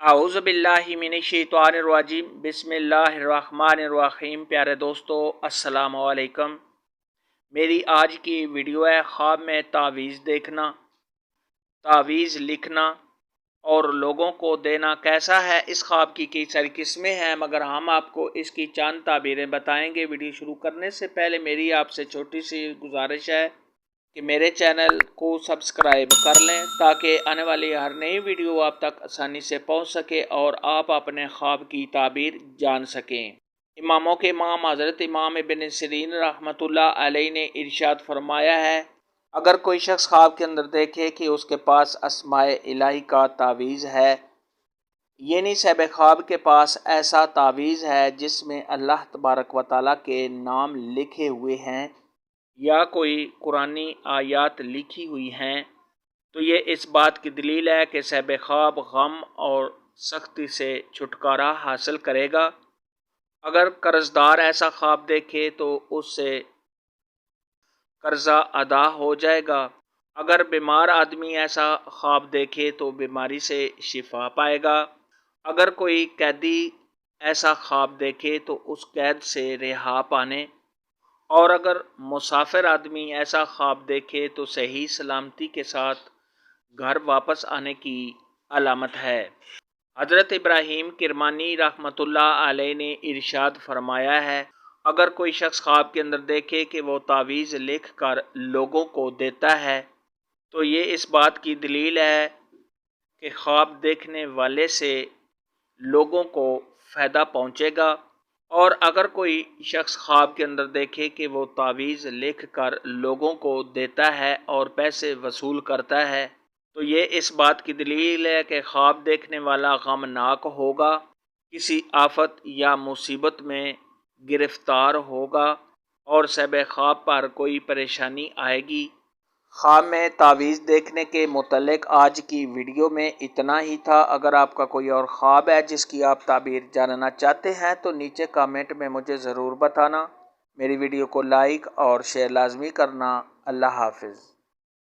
اعوذ باللہ من الشیطان الرجیم بسم اللہ الرحمن الرحیم۔ پیارے دوستو السلام علیکم۔ میری آج کی ویڈیو ہے خواب میں تعویذ دیکھنا، تعویذ لکھنا اور لوگوں کو دینا کیسا ہے۔ اس خواب کی کئی ساری قسمیں ہیں مگر ہم آپ کو اس کی چند تعبیریں بتائیں گے۔ ویڈیو شروع کرنے سے پہلے میری آپ سے چھوٹی سی گزارش ہے کہ میرے چینل کو سبسکرائب کر لیں تاکہ آنے والی ہر نئی ویڈیو آپ تک آسانی سے پہنچ سکے اور آپ اپنے خواب کی تعبیر جان سکیں۔ اماموں کے امام حضرت امام ابن سیرین رحمۃ اللہ علیہ نے ارشاد فرمایا ہے، اگر کوئی شخص خواب کے اندر دیکھے کہ اس کے پاس اسماء الہی کا تعویذ ہے، یعنی صاحب خواب کے پاس ایسا تعویذ ہے جس میں اللہ تبارک و تعالیٰ کے نام لکھے ہوئے ہیں یا کوئی قرآنی آیات لکھی ہوئی ہیں، تو یہ اس بات کی دلیل ہے کہ صاحب خواب غم اور سختی سے چھٹکارا حاصل کرے گا۔ اگر قرض دار ایسا خواب دیکھے تو اس سے قرضہ ادا ہو جائے گا۔ اگر بیمار آدمی ایسا خواب دیکھے تو بیماری سے شفا پائے گا۔ اگر کوئی قیدی ایسا خواب دیکھے تو اس قید سے رہا پانے، اور اگر مسافر آدمی ایسا خواب دیکھے تو صحیح سلامتی کے ساتھ گھر واپس آنے کی علامت ہے۔ حضرت ابراہیم کرمانی رحمۃ اللہ علیہ نے ارشاد فرمایا ہے، اگر کوئی شخص خواب کے اندر دیکھے کہ وہ تعویذ لکھ کر لوگوں کو دیتا ہے تو یہ اس بات کی دلیل ہے کہ خواب دیکھنے والے سے لوگوں کو فائدہ پہنچے گا۔ اور اگر کوئی شخص خواب کے اندر دیکھے کہ وہ تعویذ لکھ کر لوگوں کو دیتا ہے اور پیسے وصول کرتا ہے تو یہ اس بات کی دلیل ہے کہ خواب دیکھنے والا غمناک ہوگا، کسی آفت یا مصیبت میں گرفتار ہوگا اور صاحب خواب پر کوئی پریشانی آئے گی۔ خواب میں تعویذ دیکھنے کے متعلق آج کی ویڈیو میں اتنا ہی تھا۔ اگر آپ کا کوئی اور خواب ہے جس کی آپ تعبیر جاننا چاہتے ہیں تو نیچے کامنٹ میں مجھے ضرور بتانا۔ میری ویڈیو کو لائک اور شیئر لازمی کرنا۔ اللہ حافظ۔